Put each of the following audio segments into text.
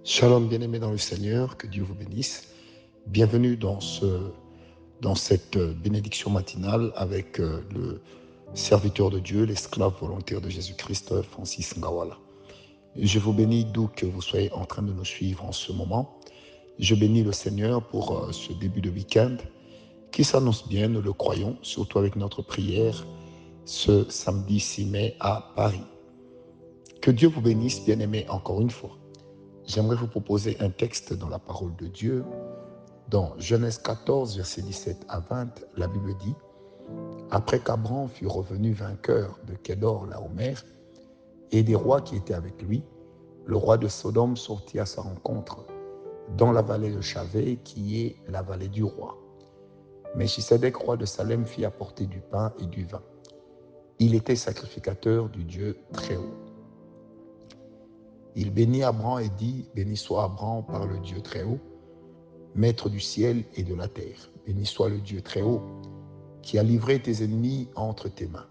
Shalom bien-aimés dans le Seigneur, que Dieu vous bénisse. Bienvenue dans cette bénédiction matinale avec le serviteur de Dieu, l'esclave volontaire de Jésus-Christ, Francis Ngawala. Je vous bénis d'où que vous soyez en train de nous suivre en ce moment. Je bénis le Seigneur pour ce début de week-end qui s'annonce bien, nous le croyons, surtout avec notre prière ce samedi 6 mai à Paris. Que Dieu vous bénisse, bien-aimés, encore une fois. J'aimerais vous proposer un texte dans la parole de Dieu. Dans Genèse 14, versets 17 à 20, la Bible dit « Après qu'Abram fut revenu vainqueur de Kédor Laomer et des rois qui étaient avec lui, le roi de Sodome sortit à sa rencontre dans la vallée de Chavé, qui est la vallée du roi. Melchisedec, roi de Salem, fit apporter du pain et du vin. Il était sacrificateur du Dieu Très-Haut. Il bénit Abram et dit « Béni soit Abram par le Dieu Très-Haut, Maître du ciel et de la terre. Béni soit le Dieu Très-Haut, qui a livré tes ennemis entre tes mains. »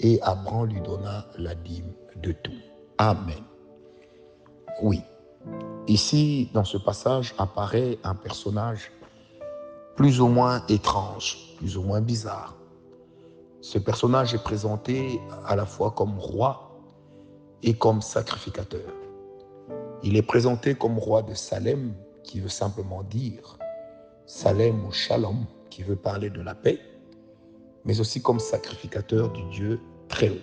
Et Abram lui donna la dîme de tout. Amen. Oui, ici, dans ce passage, apparaît un personnage plus ou moins étrange, plus ou moins bizarre. Ce personnage est présenté à la fois comme roi et comme sacrificateur. Il est présenté comme roi de Salem, qui veut simplement dire Salem ou Shalom, qui veut parler de la paix, mais aussi comme sacrificateur du Dieu Très-Haut.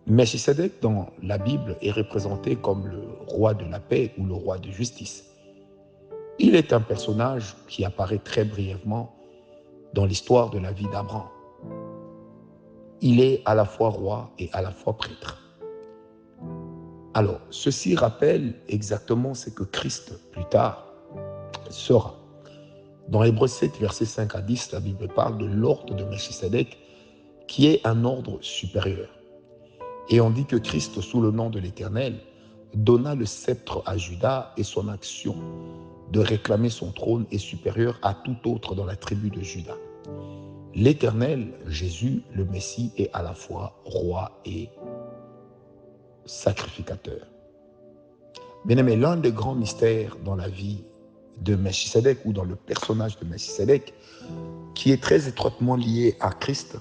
Melchisedec, dans la Bible, est représenté comme le roi de la paix ou le roi de justice. Il est un personnage qui apparaît très brièvement dans l'histoire de la vie d'Abraham. Il est à la fois roi et à la fois prêtre. Alors, ceci rappelle exactement ce que Christ, plus tard, sera. Dans Hébreux 7, versets 5 à 10, la Bible parle de l'ordre de Melchisedec, qui est un ordre supérieur. Et on dit que Christ, sous le nom de l'Éternel, donna le sceptre à Juda, et son action de réclamer son trône est supérieure à tout autre dans la tribu de Juda. L'Éternel, Jésus, le Messie, est à la fois roi et sacrificateur. Bien-aimé, l'un des grands mystères dans la vie de Melchisedec ou dans le personnage de Melchisedec, qui est très étroitement lié à Christ,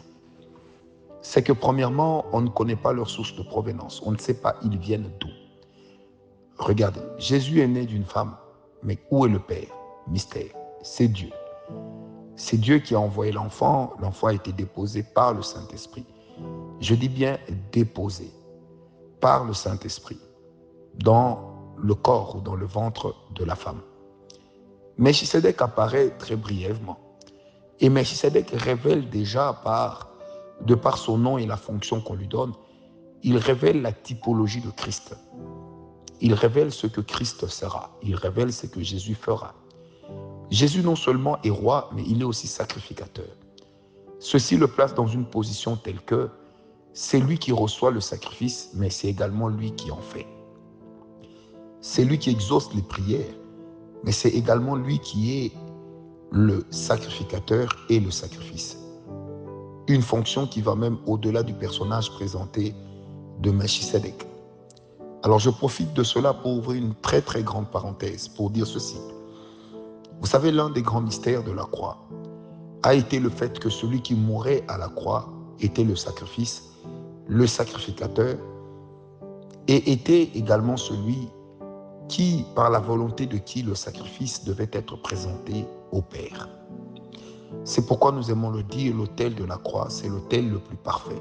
c'est que premièrement, on ne connaît pas leur source de provenance. On ne sait pas ils viennent d'où. Regardez, Jésus est né d'une femme, mais où est le Père? Mystère, c'est Dieu. C'est Dieu qui a envoyé l'enfant. L'enfant a été déposé par le Saint-Esprit. Je dis bien déposé par le Saint-Esprit dans le corps ou dans le ventre de la femme. Melchisedec apparaît très brièvement. Et Melchisedec révèle déjà de par son nom et la fonction qu'on lui donne, il révèle la typologie de Christ. Il révèle ce que Christ sera. Il révèle ce que Jésus fera. Jésus non seulement est roi, mais il est aussi sacrificateur. Ceci le place dans une position telle que c'est lui qui reçoit le sacrifice, mais c'est également lui qui en fait. C'est lui qui exauce les prières, mais c'est également lui qui est le sacrificateur et le sacrifice. Une fonction qui va même au-delà du personnage présenté de Melchisedec. Alors je profite de cela pour ouvrir une très très grande parenthèse pour dire ceci. Vous savez, l'un des grands mystères de la croix a été le fait que celui qui mourait à la croix était le sacrifice, le sacrificateur, et était également celui qui, par la volonté de qui le sacrifice devait être présenté au Père. C'est pourquoi nous aimons le dire, l'autel de la croix, c'est l'autel le plus parfait.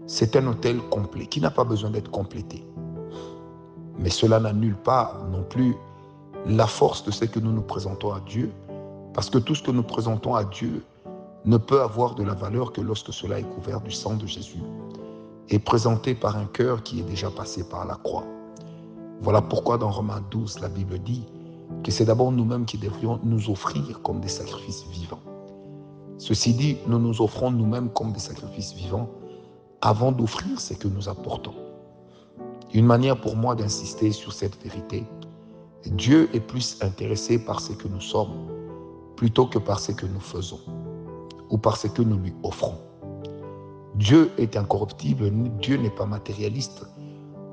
C'est un autel complet, qui n'a pas besoin d'être complété. Mais cela n'annule pas non plus la force de ce que nous nous présentons à Dieu, parce que tout ce que nous présentons à Dieu ne peut avoir de la valeur que lorsque cela est couvert du sang de Jésus et présenté par un cœur qui est déjà passé par la croix. Voilà pourquoi dans Romains 12, la Bible dit que c'est d'abord nous-mêmes qui devrions nous offrir comme des sacrifices vivants. Ceci dit, nous nous offrons nous-mêmes comme des sacrifices vivants avant d'offrir ce que nous apportons. Une manière pour moi d'insister sur cette vérité, Dieu est plus intéressé par ce que nous sommes plutôt que par ce que nous faisons ou par ce que nous lui offrons. Dieu est incorruptible, Dieu n'est pas matérialiste,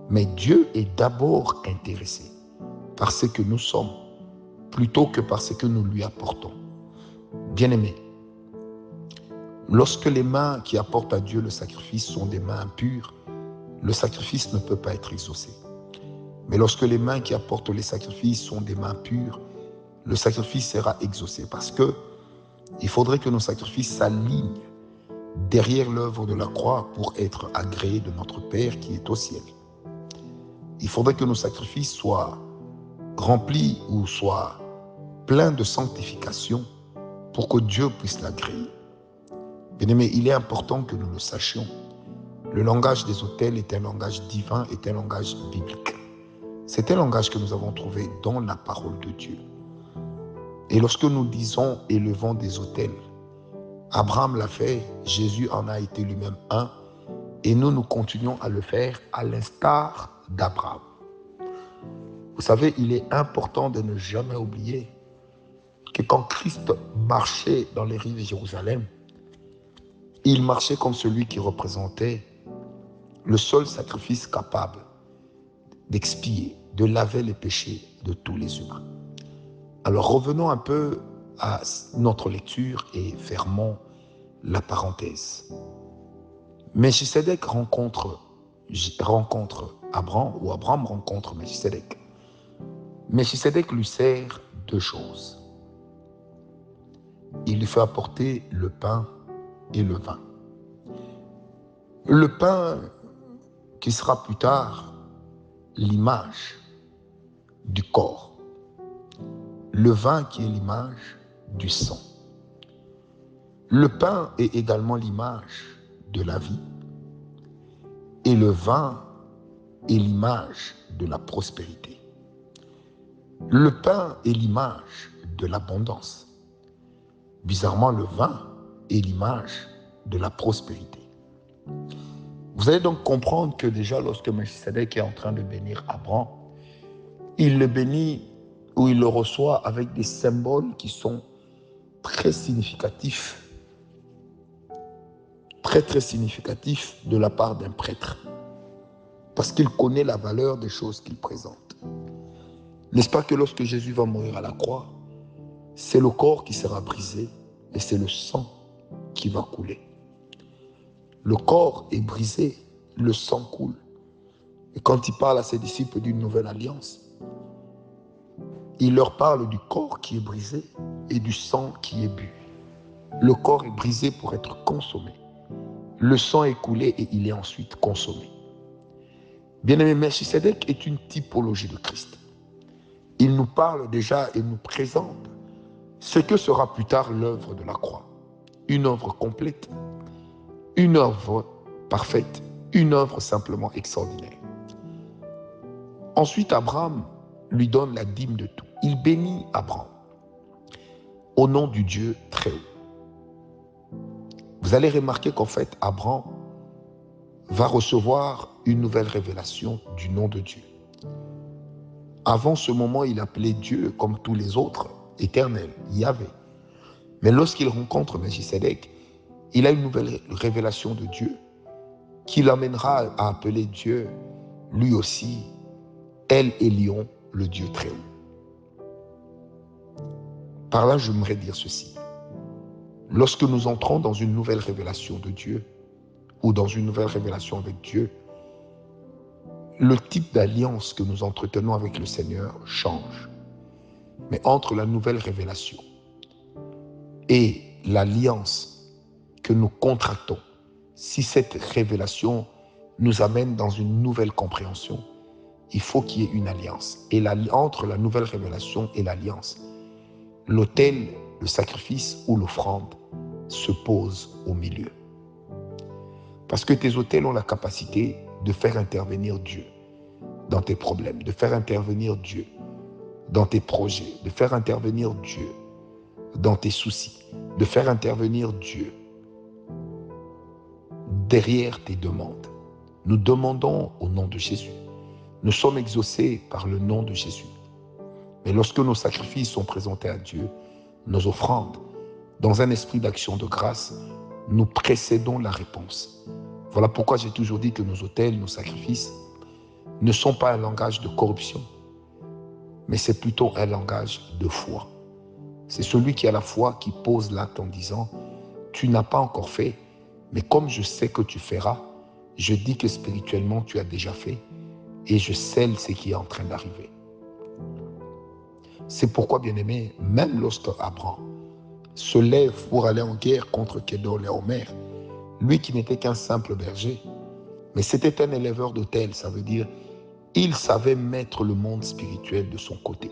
mais Dieu est d'abord intéressé par ce que nous sommes, plutôt que par ce que nous lui apportons. Bien-aimés, lorsque les mains qui apportent à Dieu le sacrifice sont des mains impures, le sacrifice ne peut pas être exaucé. Mais lorsque les mains qui apportent les sacrifices sont des mains pures, le sacrifice sera exaucé, parce que il faudrait que nos sacrifices s'alignent derrière l'œuvre de la croix pour être agréés de notre Père qui est au ciel. Il faudrait que nos sacrifices soient remplis ou soient pleins de sanctification pour que Dieu puisse l'agréer. Bien-aimés, il est important que nous le sachions. Le langage des autels est un langage divin, est un langage biblique. C'est un langage que nous avons trouvé dans la parole de Dieu. Et lorsque nous disons « élevons des autels », Abraham l'a fait, Jésus en a été lui-même un, et nous continuons à le faire à l'instar d'Abraham. Vous savez, il est important de ne jamais oublier que quand Christ marchait dans les rues de Jérusalem, il marchait comme celui qui représentait le seul sacrifice capable d'expier, de laver les péchés de tous les humains. Alors revenons un peu à notre lecture et fermons la parenthèse. Melchisedec rencontre Abraham, ou Abraham rencontre Melchisedec. Melchisedec lui sert deux choses. Il lui fait apporter le pain et le vin. Le pain qui sera plus tard l'image du corps. Le vin qui est l'image du sang. Le pain est également l'image de la vie et le vin est l'image de la prospérité. Le pain est l'image de l'abondance. Bizarrement, le vin est l'image de la prospérité. Vous allez donc comprendre que déjà lorsque Melchisedec est en train de bénir Abraham, il le bénit ou il le reçoit avec des symboles qui sont très significatifs de la part d'un prêtre, parce qu'il connaît la valeur des choses qu'il présente. N'est-ce pas que lorsque Jésus va mourir à la croix, c'est le corps qui sera brisé et c'est le sang qui va couler. Le corps est brisé, le sang coule. Et quand il parle à ses disciples d'une nouvelle alliance, il leur parle du corps qui est brisé et du sang qui est bu. Le corps est brisé pour être consommé. Le sang est coulé et il est ensuite consommé. Bien-aimé, Melchisedec est une typologie de Christ. Il nous parle déjà et nous présente ce que sera plus tard l'œuvre de la croix. Une œuvre complète, une œuvre parfaite, une œuvre simplement extraordinaire. Ensuite, Abraham lui donne la dîme de tout. Il bénit Abraham au nom du Dieu très haut. Vous allez remarquer qu'en fait, Abraham va recevoir une nouvelle révélation du nom de Dieu. Avant ce moment, il appelait Dieu, comme tous les autres, éternel, Yahvé. Mais lorsqu'il rencontre Melchisedec, il a une nouvelle révélation de Dieu qui l'amènera à appeler Dieu, lui aussi, El Elyon, le Dieu très haut. Par là, j'aimerais dire ceci. Lorsque nous entrons dans une nouvelle révélation de Dieu, ou dans une nouvelle révélation avec Dieu, le type d'alliance que nous entretenons avec le Seigneur change. Mais entre la nouvelle révélation et l'alliance que nous contractons, si cette révélation nous amène dans une nouvelle compréhension, il faut qu'il y ait une alliance. Et entre la nouvelle révélation et l'alliance, l'autel, le sacrifice ou l'offrande se pose au milieu. Parce que tes autels ont la capacité de faire intervenir Dieu dans tes problèmes, de faire intervenir Dieu dans tes projets, de faire intervenir Dieu dans tes soucis, de faire intervenir Dieu derrière tes demandes. Nous demandons au nom de Jésus. Nous sommes exaucés par le nom de Jésus. Mais lorsque nos sacrifices sont présentés à Dieu, nos offrandes, dans un esprit d'action de grâce, nous précédons la réponse. Voilà pourquoi j'ai toujours dit que nos autels, nos sacrifices, ne sont pas un langage de corruption, mais c'est plutôt un langage de foi. C'est celui qui a la foi qui pose l'acte en disant « Tu n'as pas encore fait, mais comme je sais que tu feras, je dis que spirituellement tu as déjà fait et je scelle ce qui est en train d'arriver. » C'est pourquoi, bien-aimé, même lorsque Abraham se lève pour aller en guerre contre Kedorlaomer, lui qui n'était qu'un simple berger, mais c'était un éleveur d'autel, ça veut dire il savait mettre le monde spirituel de son côté.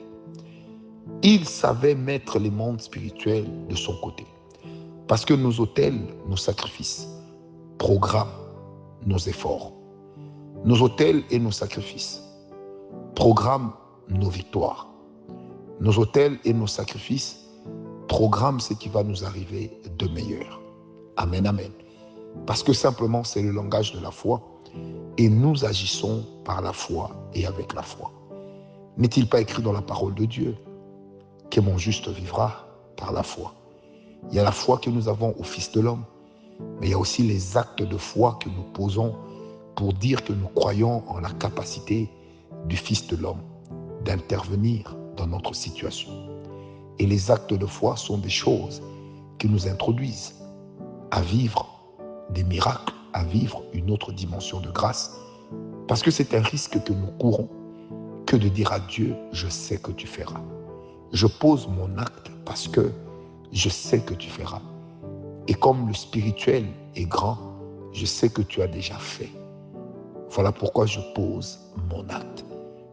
Il savait mettre les mondes spirituels de son côté. Parce que nos autels, nos sacrifices, programment nos efforts. Nos autels et nos sacrifices programment nos victoires. Nos autels et nos sacrifices programment ce qui va nous arriver de meilleur. Amen, amen. Parce que simplement, c'est le langage de la foi et nous agissons par la foi et avec la foi. N'est-il pas écrit dans la parole de Dieu que mon juste vivra par la foi? Il y a la foi que nous avons au Fils de l'homme, mais il y a aussi les actes de foi que nous posons pour dire que nous croyons en la capacité du Fils de l'homme d'intervenir dans notre situation. Et les actes de foi sont des choses qui nous introduisent à vivre des miracles, à vivre une autre dimension de grâce, parce que c'est un risque que nous courons que de dire à Dieu, je sais que tu feras. Je pose mon acte parce que je sais que tu feras. Et comme le spirituel est grand, je sais que tu as déjà fait. Voilà pourquoi je pose mon acte.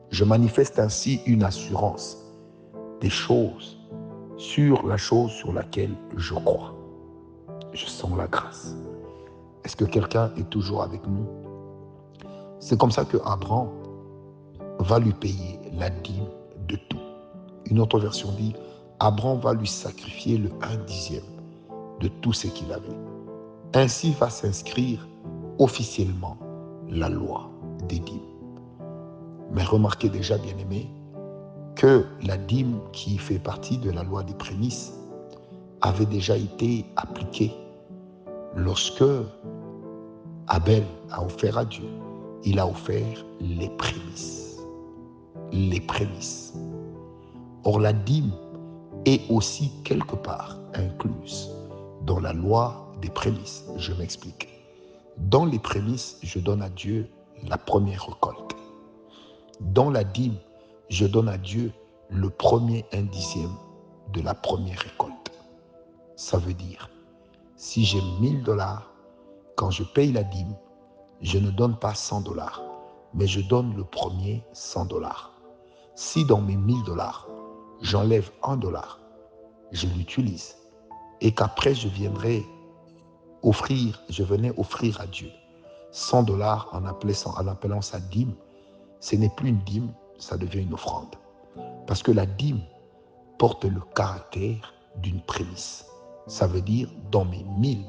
Je manifeste ainsi une assurance des choses sur la chose sur laquelle je crois. Je sens la grâce. Est-ce que quelqu'un est toujours avec nous? C'est comme ça que Abraham va lui payer la dîme de tout. Une autre version dit, Abraham va lui sacrifier le 1/10 de tout ce qu'il avait. Ainsi va s'inscrire officiellement la loi des dîmes. Mais remarquez déjà, bien-aimés, que la dîme qui fait partie de la loi des prémices avait déjà été appliquée lorsque Abel a offert à Dieu. Il a offert les prémices. Les prémices. Or, la dîme est aussi quelque part incluse dans la loi des prémices. Je m'explique. Dans les prémices, je donne à Dieu la première récolte. Dans la dîme, je donne à Dieu le premier 1/10 de la première récolte. Ça veut dire, si j'ai $1000, quand je paye la dîme, je ne donne pas $100, mais je donne le premier $100. Si dans mes $1000, j'enlève $1, je l'utilise, et qu'après je venais offrir à Dieu $100 en appelant ça dîme, ce n'est plus une dîme, ça devient une offrande. Parce que la dîme porte le caractère d'une prémisse. Ça veut dire, dans mes 1000,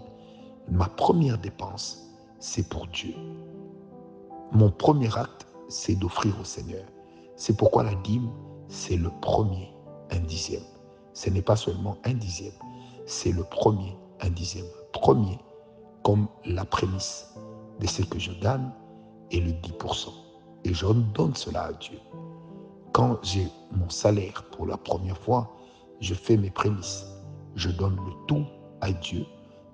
ma première dépense, c'est pour Dieu. Mon premier acte, c'est d'offrir au Seigneur. C'est pourquoi la dîme, c'est le premier 1/10. Ce n'est pas seulement 1/10, c'est le premier 1/10. Premier, comme la prémisse de ce que je gagne, est le 10%. Et je donne cela à Dieu. Quand j'ai mon salaire pour la première fois, je fais mes prémices. Je donne le tout à Dieu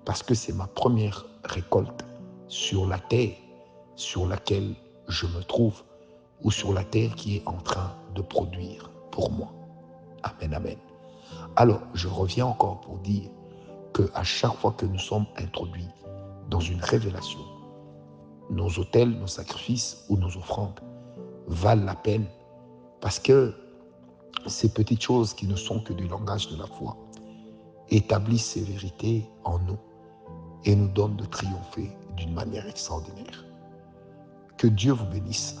parce que c'est ma première récolte sur la terre sur laquelle je me trouve ou sur la terre qui est en train de produire pour moi. Amen, amen. Alors, je reviens encore pour dire qu'à chaque fois que nous sommes introduits dans une révélation, nos autels, nos sacrifices ou nos offrandes valent la peine parce que ces petites choses qui ne sont que du langage de la foi établissent ces vérités en nous et nous donnent de triompher d'une manière extraordinaire. Que Dieu vous bénisse.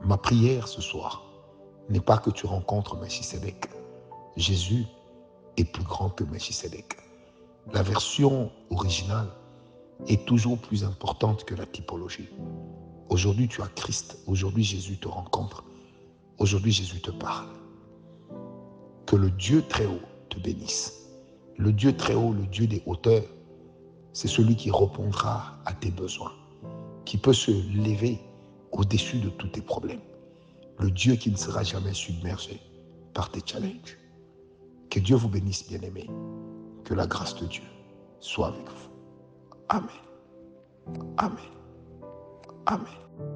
Ma prière ce soir n'est pas que tu rencontres Melchisedec. Jésus est plus grand que Melchisedec. La version originale est toujours plus importante que la typologie. Aujourd'hui, tu as Christ. Aujourd'hui, Jésus te rencontre. Aujourd'hui, Jésus te parle. Que le Dieu très haut te bénisse. Le Dieu très haut, le Dieu des hauteurs, c'est celui qui répondra à tes besoins, qui peut se lever au-dessus de tous tes problèmes. le Dieu qui ne sera jamais submergé par tes challenges. Que Dieu vous bénisse, bien-aimés. Que la grâce de Dieu soit avec vous. Amen. Amen. Amen.